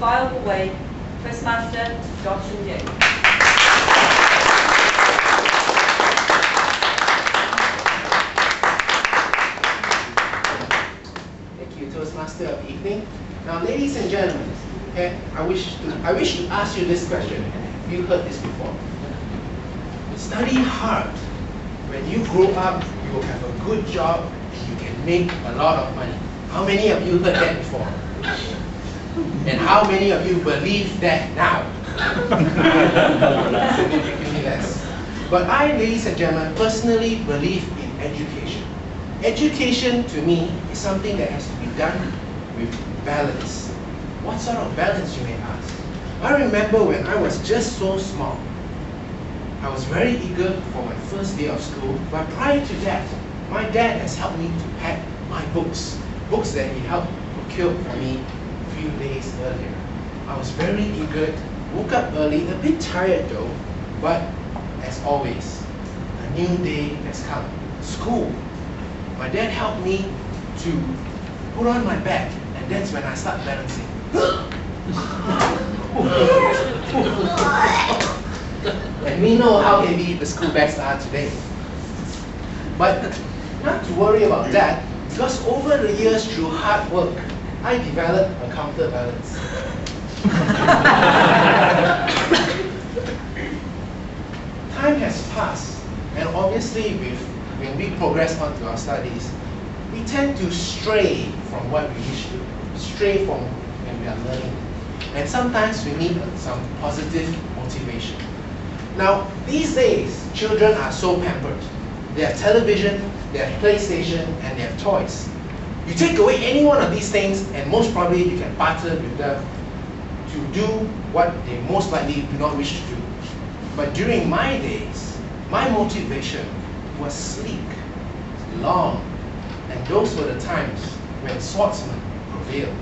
viable way, Toastmaster Josh and Yike. Toastmaster of the evening. Now, ladies and gentlemen, I wish to ask you this question. Have you heard this before? Study hard. When you grow up, you will have a good job and you can make a lot of money. How many of you heard that before? And how many of you believe that now? Significantly less. But I, ladies and gentlemen, personally believe in education. Education, to me, is something that has to be done with balance. What sort of balance, you may ask? I remember when I was just so small, I was very eager for my first day of school, but prior to that, my dad has helped me to pack my books that he helped procure for me a few days earlier. I was very eager, woke up early, a bit tired though, but as always, a new day has come. School. My dad helped me to put on my bag, and that's when I start balancing. And we know how heavy the school bags are today. But not to worry about that, because over the years through hard work, I developed a counterbalance. Time has passed, and obviously when we progress on to our studies, we tend to stray from what we wish to, stray from when we are learning. And sometimes we need some positive motivation. Now, these days, children are so pampered. They have television, they have PlayStation, and they have toys. You take away any one of these things, and most probably you can partner with them to do what they most likely do not wish to do. But during my days, my motivation was sleek, long, and those were the times when swordsmen prevailed.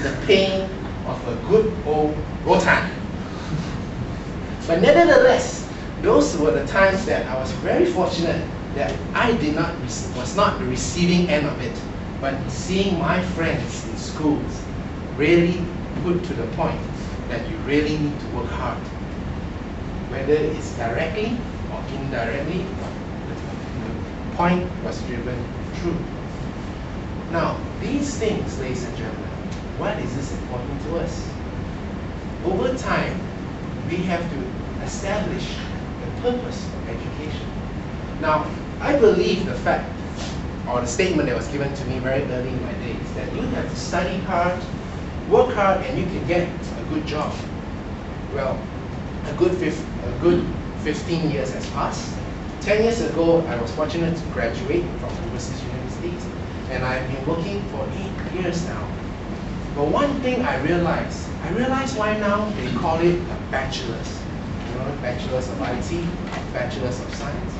The pain of a good old rotan. But nevertheless, those were the times that I was very fortunate that I was not the receiving end of it, but seeing my friends in schools really put to the point that you really need to work hard. Whether it's directly or indirectly, the point was driven through. Now, these things, ladies and gentlemen, why is this important to us? Over time, we have to establish the purpose of education. Now, I believe the fact, or the statement that was given to me very early in my days, that you have to study hard, work hard, and you can get a good job. Well, a good 15 years has passed. 10 years ago, I was fortunate to graduate from overseas universities, and I've been working for 8 years now. But one thing I realized why now they call it a bachelor's. You know, bachelor's of IT, bachelor's of science.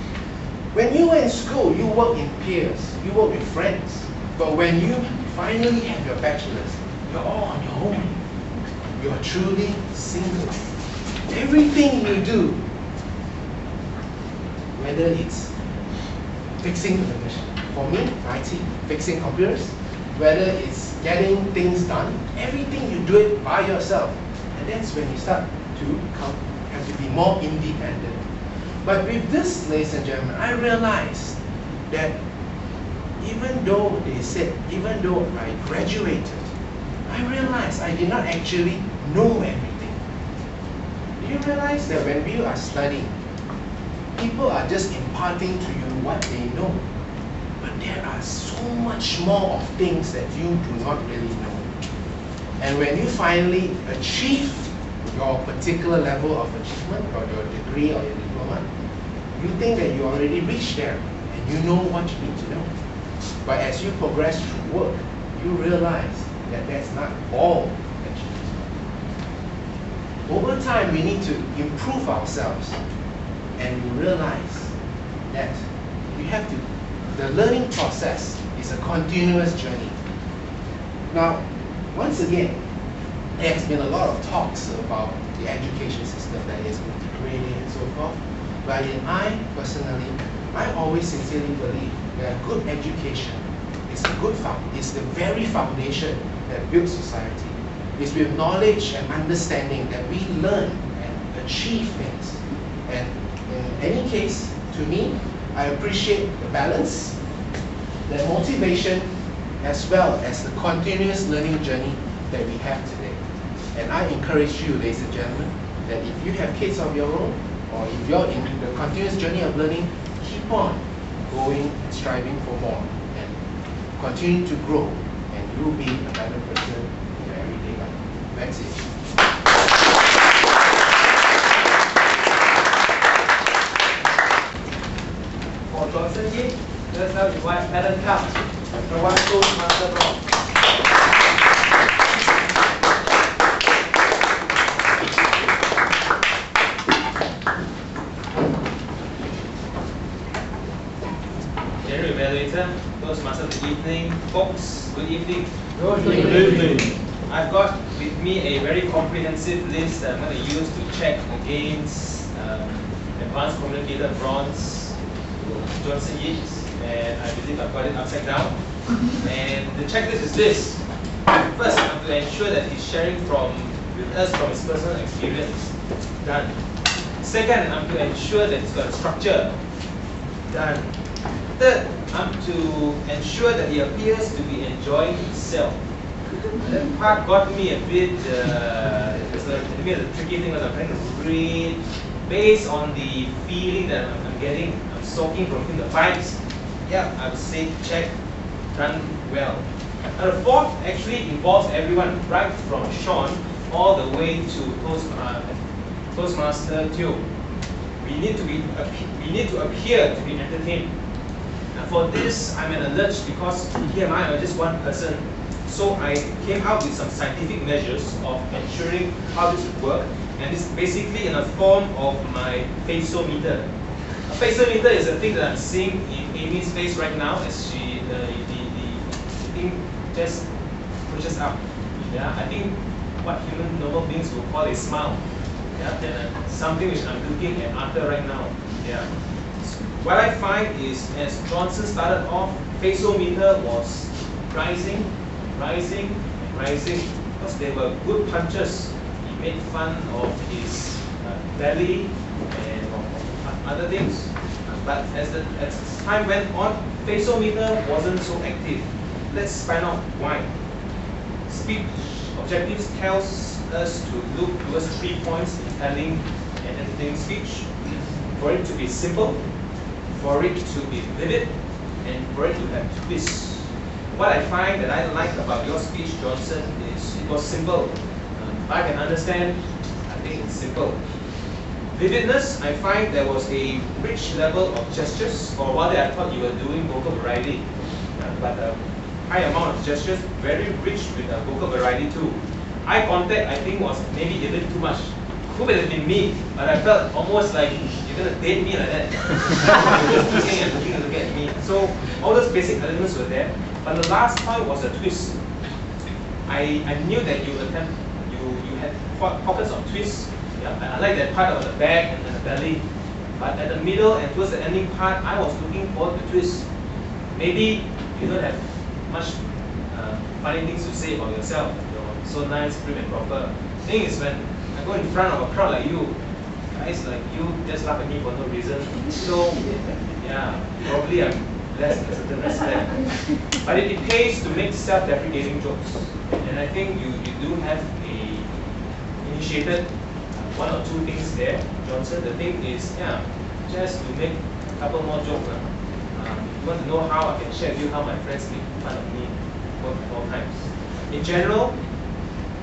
When you were in school, you work in peers, you work with friends. But when you finally have your bachelor's, you're all on your own. You're truly single. Everything you do, whether it's fixing the machine, for me, IT, fixing computers, whether it's getting things done, everything you do it by yourself. And that's when you start to have to be more independent. But with this, ladies and gentlemen, I realized that even though I graduated, I realized I did not actually know everything. Do you realize that when we are studying, people are just imparting to you what they know? But there are so much more of things that you do not really know. And when you finally achieve your particular level of achievement, or your degree or your diploma, you think that you already reached there and you know what you need to know. But as you progress through work, you realize that that's not all that you need to know. Over time, we need to improve ourselves, and we realize that we have to. The learning process is a continuous journey. Now, once again, there has been a lot of talks about the education system that is integrated and so forth. But I personally I always sincerely believe that good education is is the very foundation that builds society. It's with knowledge and understanding that we learn and achieve things. And in any case, to me, I appreciate the balance, the motivation, as well as the continuous learning journey that we have today. And I encourage you, ladies and gentlemen, that if you have kids of your own, or if you're in the continuous journey of learning, keep on going and striving for more, and continue to grow, and you will be a better person in your everyday life. That's it. For Johnson Yike, let's now invite Alan Cup, the one Toastmaster Rock. General Evaluator, Toastmaster, good evening. Folks, good evening. Good evening. I've got with me a very comprehensive list that I'm going to use to check against Advanced Communicator Bronze Johnson Yike, and I believe I've got it upside down. And the checklist is this. First, I have to ensure that he's sharing with us from his personal experience. Done. Second, I'm to ensure that he's got a structure. Done. Third, I'm to ensure that he appears to be enjoying himself. That part got me a bit, it's a tricky thing because I'm trying to read based on the feeling that I'm getting, I'm soaking from the vibes. Yeah, I would say check, done well. And the fourth actually involves everyone, right from Sean all the way to Toastmaster Teo. We need to appear to be entertained. And for this, I'm an alert because here am I just one person. So I came out with some scientific measures of ensuring how this would work, and it's basically in a form of my faceometer. A faceometer is a thing that I'm seeing in Amy's face right now as the thing just pushes up. Yeah, I think what human normal beings will call a smile. Yeah, and something which I'm looking at after right now. Yeah. What I find is, as Johnson started off, faceometer was rising, because they were good punches. He made fun of his belly and of other things. But as time went on, faceometer wasn't so active. Let's find out why. Speech objectives tells us to look towards 3 points in telling and entertaining speech. For it to be simple, for it to be vivid, and for it to have twists. What I find that I like about your speech, Johnson, is it was simple. I can understand, I think it's simple. Vividness, I find there was a rich level of gestures. For a while there, I thought you were doing vocal variety, but a high amount of gestures, very rich with vocal variety too. Eye contact, I think, was maybe a little too much. Could have been me, but I felt almost like you're going to date me like that. You're just looking and looking at me. So all those basic elements were there. But the last point was a twist. I knew that you had pockets of twists. Yeah, I like that part of the back and the belly. But at the middle and towards the ending part, I was looking for the twist. Maybe you don't have much funny things to say about yourself. You're so nice, prim and proper. The thing is, when I go in front of a crowd like you, guys like you just laugh at me for no reason. So yeah, probably I'm less than a certain respect. But it pays to make self-deprecating jokes. And I think you do have initiated one or two things there, Johnson. The thing is, yeah, just to make a couple more jokes. You want to know how I can share with you how my friends make fun of me all times. In general,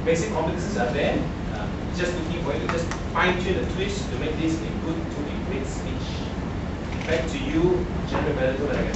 basic competencies are there. Just looking for you to just fine-tune the twist to make this a good to a great speech. Back to you, General Evaluator, when I can.